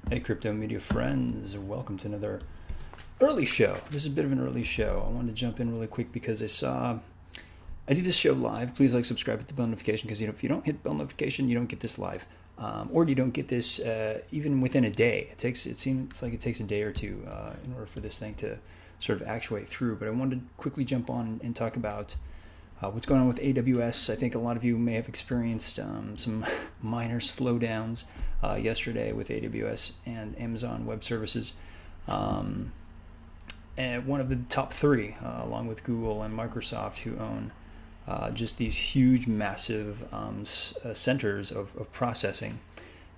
Hey, crypto media friends, welcome to another early show. This is a bit of an early show. I wanted to jump in really quick because I do this show live. Please subscribe, hit the bell notification because if you don't hit bell notification, you don't get this live, or you don't get this even within a day. It seems like it takes a day or two in order for this thing to sort of actuate through. But I wanted to quickly jump on and talk about what's going on with AWS. I think a lot of you may have experienced some minor slowdowns yesterday with AWS and Amazon Web Services. And one of the top three, along with Google and Microsoft, who own just these huge, massive centers of processing.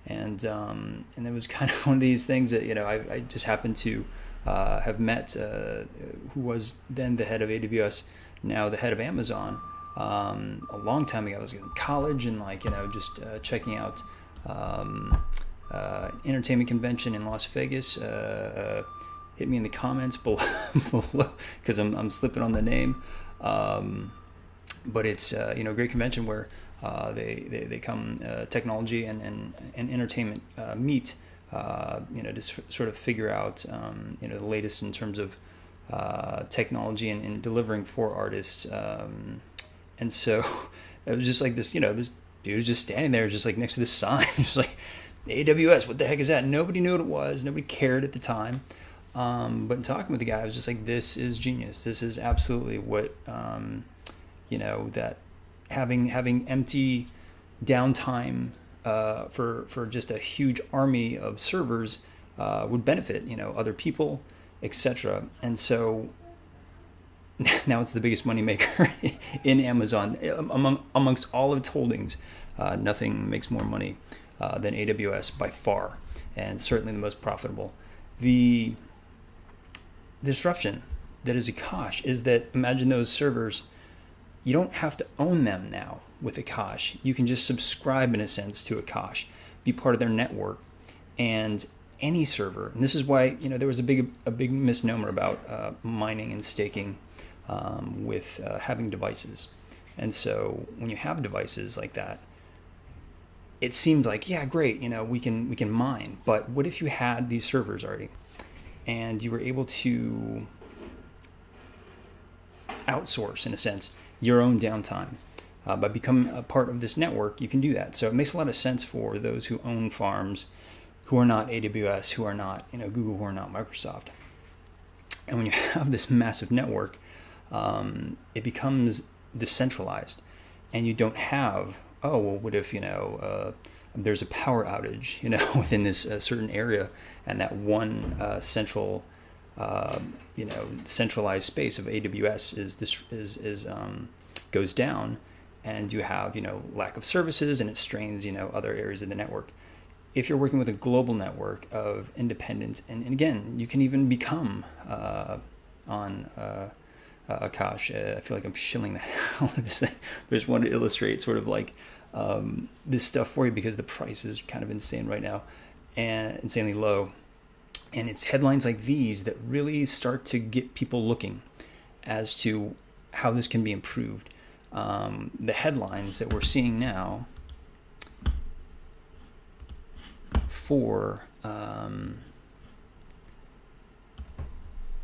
And it was kind of one of these things that, I just happened to have met who was then the head of AWS, now the head of Amazon, a long time ago. I was in college and just checking out entertainment convention in Las Vegas. Hit me in the comments below because I'm slipping on the name. But it's great convention where they come technology and entertainment meet to sort of figure out the latest in terms of technology and delivering for artists. And so it was just like this, this dude was just standing there just like next to this sign, just like AWS, what the heck is that? Nobody knew what it was. Nobody cared at the time. But in talking with the guy, I was just like, this is genius. This is absolutely what, that having empty downtime for just a huge army of servers would benefit, other people, etc. And so now it's the biggest moneymaker in Amazon amongst all of its holdings. Nothing makes more money than AWS by far, and certainly the most profitable. The disruption that is AKASH is that, imagine those servers, you don't have to own them now with AKASH. You can just subscribe in a sense to AKASH, be part of their network, and any server. And this is why there was a big misnomer about mining and staking with having devices. And so when you have devices like that, it seems like, yeah, great, we can mine. But what if you had these servers already and you were able to outsource, in a sense, your own downtime? By becoming a part of this network, you can do that. So it makes a lot of sense for those who own farms, who are not AWS, who are not Google, who are not Microsoft. And when you have this massive network, it becomes decentralized, and you don't have, what if there's a power outage within this certain area, and that one central centralized space of AWS goes down, and you have lack of services, and it strains other areas of the network. If you're working with a global network of independent, and again, you can even become on AKASH. I feel like I'm shilling the hell out of this thing. But I just wanted to illustrate sort of like this stuff for you, because the price is kind of insane right now and insanely low. And it's headlines like these that really start to get people looking as to how this can be improved. The headlines that we're seeing now for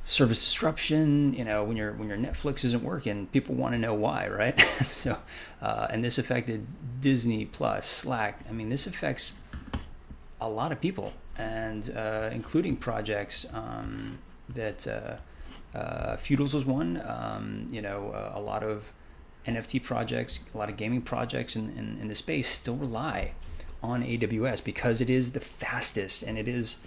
service disruption, when your Netflix isn't working, people want to know why, right? So, and this affected Disney Plus, Slack. I mean, this affects a lot of people, and including projects that Feudals was one. A lot of NFT projects, a lot of gaming projects in the space still rely on AWS because it is the fastest, and it is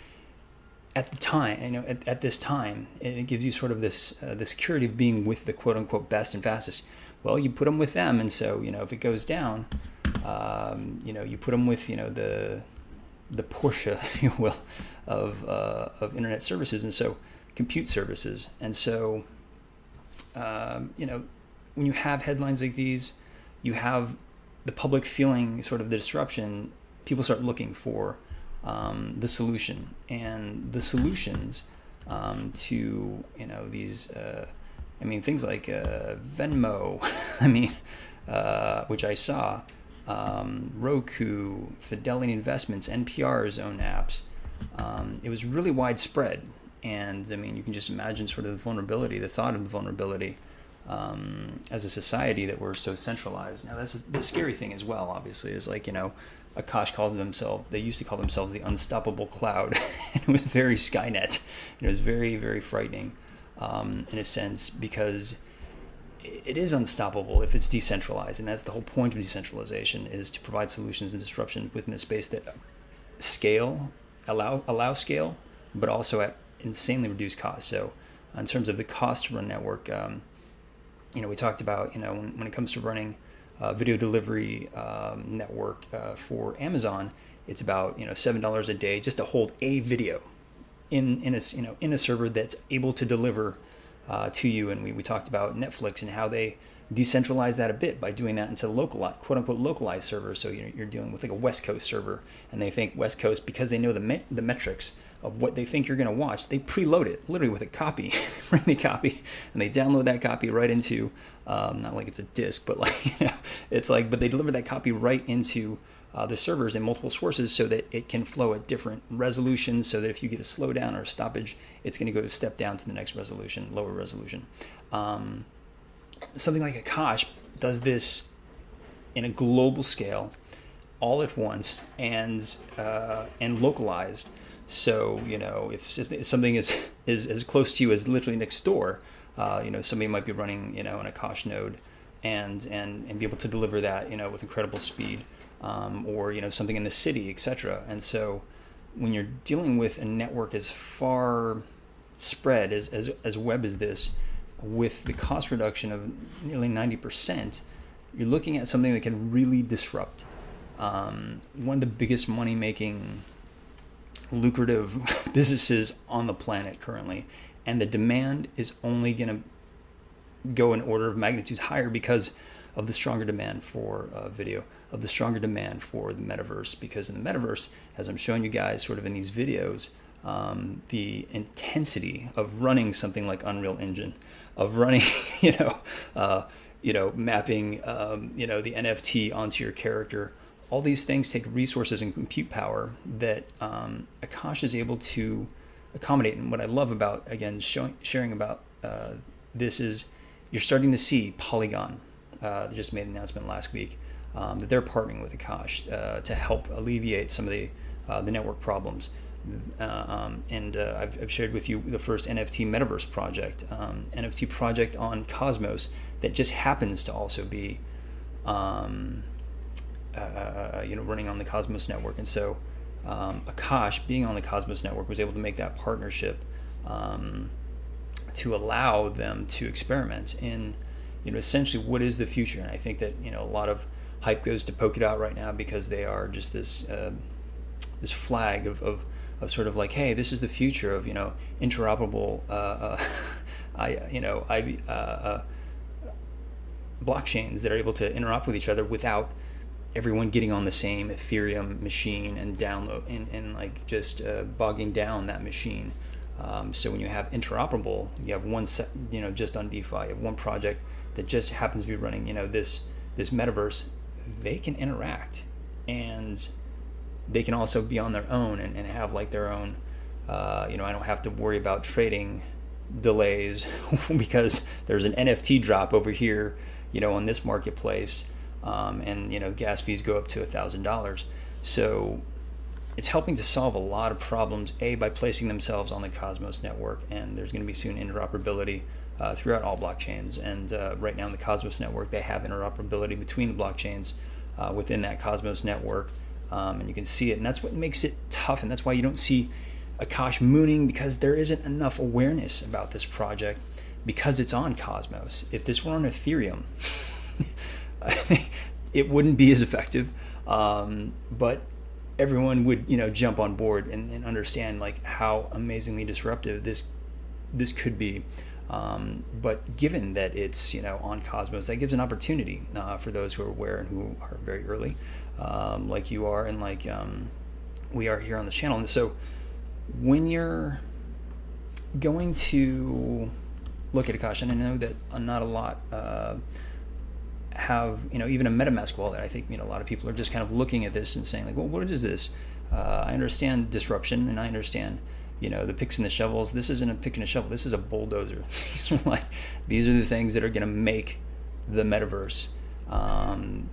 at the time, at this time, it gives you sort of this the security of being with the quote unquote best and fastest. Well, you put them with them, and so if it goes down, you put them with the Porsche, if you will, of internet services, and so compute services. And so when you have headlines like these, you have the public feeling sort of the disruption. People start looking for the solution, and the solutions to these things like Venmo, which I saw, Roku, Fidelity Investments, NPR's own apps, it was really widespread. And I mean, you can just imagine sort of the vulnerability, the thought of the vulnerability as a society that we're so centralized. Now, that's the scary thing as well, obviously, is like, AKASH they used to call themselves the unstoppable cloud. It was very Skynet. It was very, very frightening in a sense, because it is unstoppable if it's decentralized. And that's the whole point of decentralization, is to provide solutions and disruption within a space that allow scale, but also at insanely reduced cost. So in terms of the cost to run a network, we talked about, when it comes to running video delivery network for Amazon, it's about $7 a day just to hold a video in a server that's able to deliver to you. And we talked about Netflix and how they decentralize that a bit by doing that into quote unquote localized servers. So you're dealing with like a West Coast server, and they think West Coast, because they know the metrics of what they think you're going to watch, they preload it literally with a copy, bring the copy, and they download that copy right into, not like it's a disk, but but they deliver that copy right into the servers in multiple sources, so that it can flow at different resolutions, so that if you get a slowdown or a stoppage, it's going to go a step down to the next resolution, lower resolution. Something like AKASH does this in a global scale, all at once, and localized. So if something is as close to you as literally next door, somebody might be running an AKASH node, and be able to deliver that with incredible speed, or something in the city, etc. And so when you're dealing with a network as far spread as web as this, with the cost reduction of nearly 90%, you're looking at something that can really disrupt one of the biggest money-making, lucrative businesses on the planet currently. And the demand is only going to go an order of magnitude higher because of the stronger demand for video, of the stronger demand for the metaverse. Because in the metaverse, as I'm showing you guys sort of in these videos, the intensity of running something like Unreal Engine, of running, mapping, the NFT onto your character. All these things take resources and compute power that AKASH is able to accommodate. And what I love about, again, sharing about this is you're starting to see Polygon. They just made an announcement last week that they're partnering with AKASH to help alleviate some of the network problems. I've shared with you the first NFT metaverse project, NFT project on Cosmos, that just happens to also be running on the Cosmos network. And so AKASH, being on the Cosmos network, was able to make that partnership to allow them to experiment in essentially what is the future. And I think that a lot of hype goes to Polkadot right now, because they are just this flag of sort of like, hey, this is the future of interoperable blockchains that are able to interoperate with each other without everyone getting on the same Ethereum machine and download and like just bogging down that machine. So when you have interoperable, you have one set, just on DeFi, you have one project that just happens to be running this metaverse. They can interact, and they can also be on their own and have like their own, I don't have to worry about trading delays because there's an NFT drop over here, on this marketplace, and gas fees go up to $1,000. So it's helping to solve a lot of problems, by placing themselves on the Cosmos network, and there's going to be soon interoperability throughout all blockchains. And right now in the Cosmos network, they have interoperability between the blockchains within that Cosmos network. And you can see it, and that's what makes it tough, and that's why you don't see AKASH mooning, because there isn't enough awareness about this project because it's on Cosmos. If this were on Ethereum, I think it wouldn't be as effective, but everyone would jump on board and understand like how amazingly disruptive this could be. But given that it's on Cosmos, that gives an opportunity for those who are aware and who are very early, like you are, and like we are here on this channel. And so when you're going to look at AKASH, and I know that not a lot have even a MetaMask wallet. I think a lot of people are just kind of looking at this and saying like, well, what is this? I understand disruption, and I understand, the picks and the shovels. This isn't a pick and a shovel. This is a bulldozer. These are the things that are going to make the metaverse.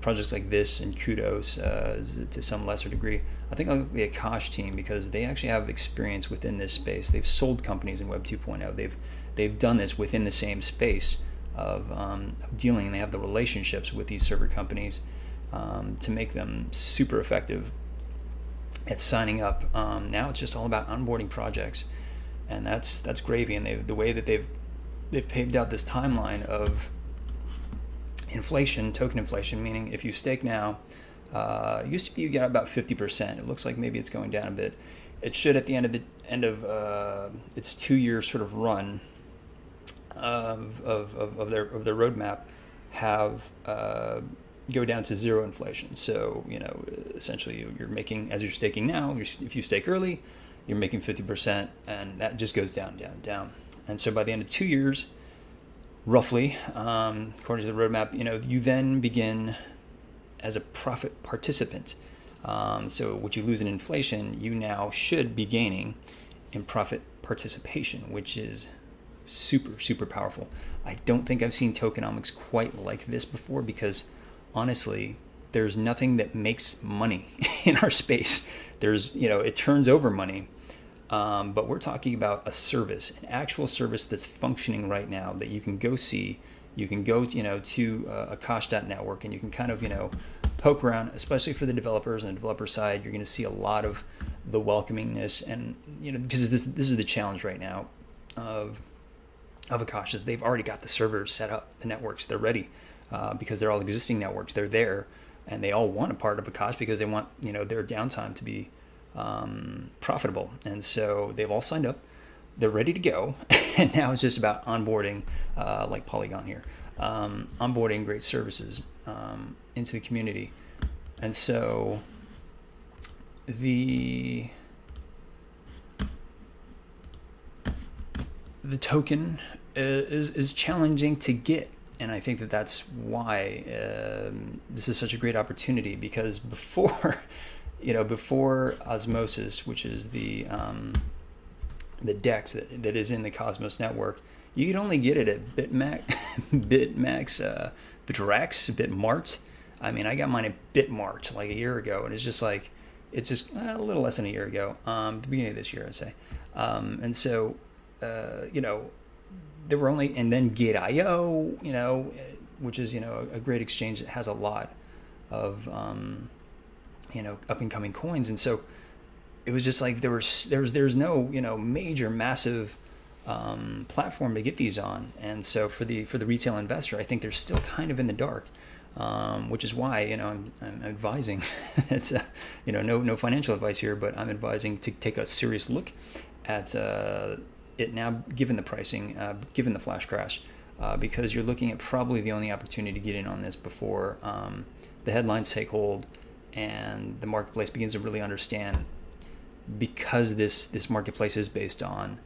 Projects like this and Kudos, to some lesser degree. I think I'll look at the AKASH team because they actually have experience within this space. They've sold companies in Web 2.0. They've done this within the same space of dealing. They have the relationships with these server companies to make them super effective at signing up. Now it's just all about onboarding projects, and that's gravy. And the way that they've paved out this timeline of inflation, token inflation, meaning if you stake now, it used to be you get about 50%. It looks like maybe it's going down a bit. It should at the end of its 2-year sort of run of their roadmap have go down to zero inflation. So essentially you're making, as you're staking now, if you stake early, you're making 50%, and that just goes down, down, down. And so by the end of 2 years, roughly, according to the roadmap, you then begin as a profit participant. So what you lose in inflation, you now should be gaining in profit participation, which is super, super powerful. I don't think I've seen tokenomics quite like this before, because honestly, there's nothing that makes money in our space. It turns over money. But we're talking about a service, an actual service that's functioning right now that you can go see. You can go, to AKASH.network, and you can kind of, poke around, especially for the developers on the developer side. You're going to see a lot of the welcomingness, and, because this is the challenge right now of AKASH is they've already got the servers set up, the networks, they're ready, because they're all existing networks. They're there, and they all want a part of AKASH because they want, their downtime to be profitable. And so they've all signed up, they're ready to go. And now it's just about onboarding, like Polygon here, onboarding great services into the community. And so the token is challenging to get. And I think that's why this is such a great opportunity, because before Osmosis, which is the DEX that is in the Cosmos network, you could only get it at Bitrex, Bitmart. I mean, I got mine at Bitmart like a year ago, and it's just a little less than a year ago, the beginning of this year, I'd say. And so, there were only, and then Gate.io, which is, a great exchange that has a lot of, up and coming coins. And so it was just like there's no, major, massive platform to get these on. And so for the retail investor, I think they're still kind of in the dark, which is why, I'm advising, it's, no financial advice here, but I'm advising to take a serious look at, it now, given the pricing, given the FlashCrash, because you're looking at probably the only opportunity to get in on this before the headlines take hold and the marketplace begins to really understand, because this marketplace is based on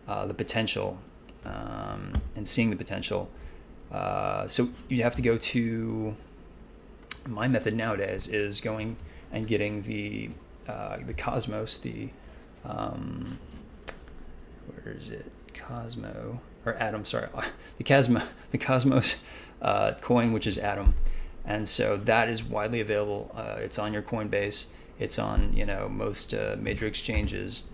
the potential and seeing the potential. So you have to go to, my method nowadays is going and getting the Cosmos, where is it? Cosmo or Atom? Sorry, the Cosmos coin, which is Atom, and so that is widely available. It's on your Coinbase. It's on most major exchanges,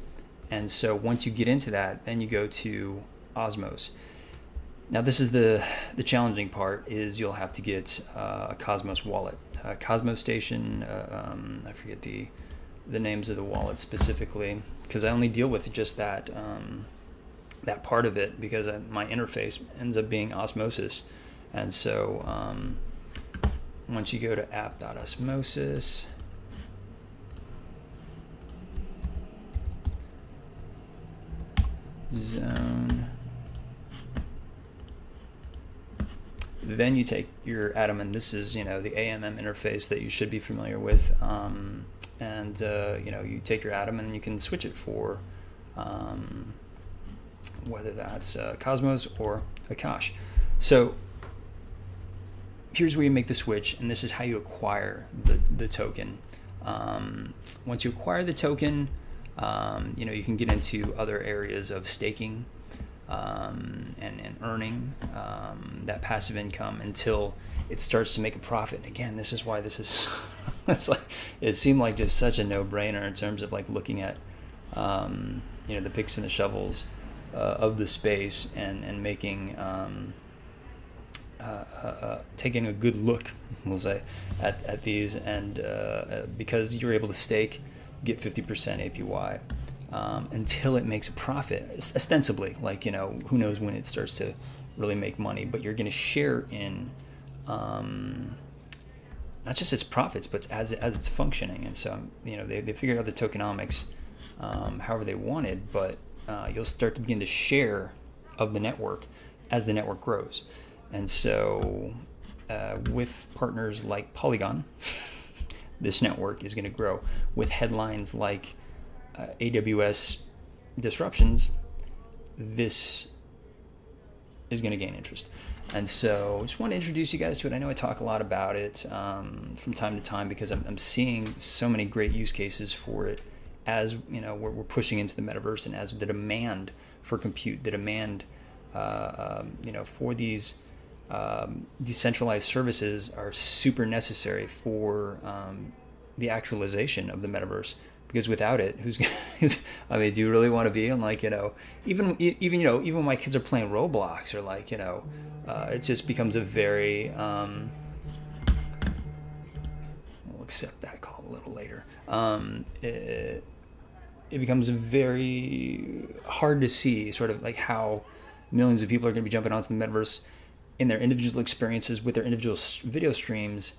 and so once you get into that, then you go to Osmos. Now this is the challenging part, is you'll have to get a Cosmos wallet, Cosmos Station. I forget the names of the wallet specifically, because I only deal with just that part of it, because my interface ends up being Osmosis. And so once you go to app.osmosis, zone, then you take your Atom, and this is the AMM interface that you should be familiar with, and you take your Atom and you can switch it for whether that's Cosmos or AKASH. So here's where you make the switch, and this is how you acquire the token. Once you acquire the token, you can get into other areas of staking and earning that passive income until it starts to make a profit. And again, this is why this is it's like, it seemed like just such a no-brainer in terms of like looking at the picks and the shovels of the space and making taking a good look, we'll say, at these, and because you're able to stake, get 50% APY until it makes a profit, ostensibly. Like, who knows when it starts to really make money, but you're going to share in not just its profits, but as it's functioning. And so, they figured out the tokenomics however they wanted, but you'll start to begin to share of the network as the network grows. And so with partners like Polygon, this network is going to grow. With headlines like AWS disruptions, this is going to gain interest. And so I just want to introduce you guys to it. I know I talk a lot about it from time to time because I'm seeing so many great use cases for it as we're pushing into the metaverse, and as the demand for compute, the demand for these decentralized services are super necessary for the actualization of the metaverse. Because without it, I mean, do you really want to be in, like, even when my kids are playing Roblox, or like, it just becomes a very we'll accept that call a little later. It becomes very hard to see sort of like how millions of people are going to be jumping onto the metaverse in their individual experiences with their individual video streams,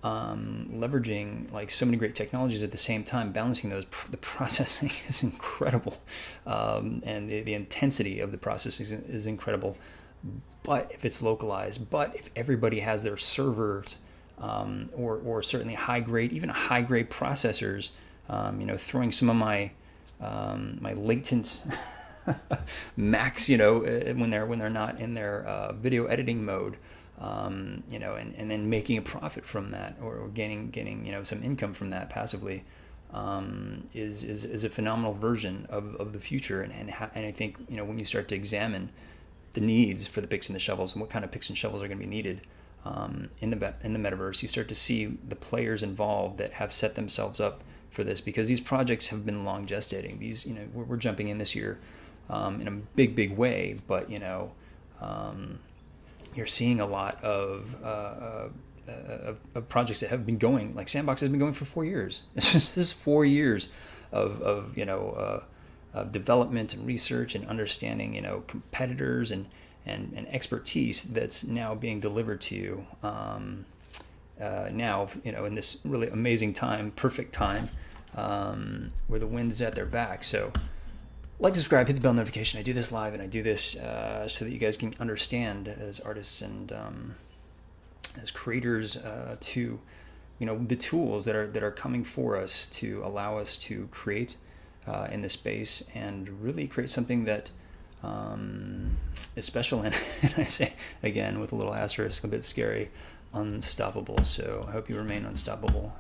leveraging like so many great technologies at the same time, balancing those. The processing is incredible, and the intensity of the processing is incredible. But if it's localized, but if everybody has their servers, or certainly high grade processors, throwing some of my latent max, when they're not in their video editing mode, and then making a profit from that, or gaining some income from that passively, is a phenomenal version of the future. And I think when you start to examine the needs for the picks and the shovels, and what kind of picks and shovels are going to be needed in the metaverse, you start to see the players involved that have set themselves up for this, because these projects have been long gestating. These, we're jumping in this year in a big way, but you're seeing a lot of projects that have been going. Like Sandbox has been going for 4 years. This is 4 years of development and research and understanding, competitors and expertise that's now being delivered to you now, in this really amazing time, perfect time, where the wind is at their back. So like, subscribe, hit the bell notification. I do this live, and I do this so that you guys can understand as artists and as creators to the tools that are coming for us to allow us to create in this space, and really create something that is special, and I say again with a little asterisk, a bit scary, unstoppable. So I hope you remain unstoppable,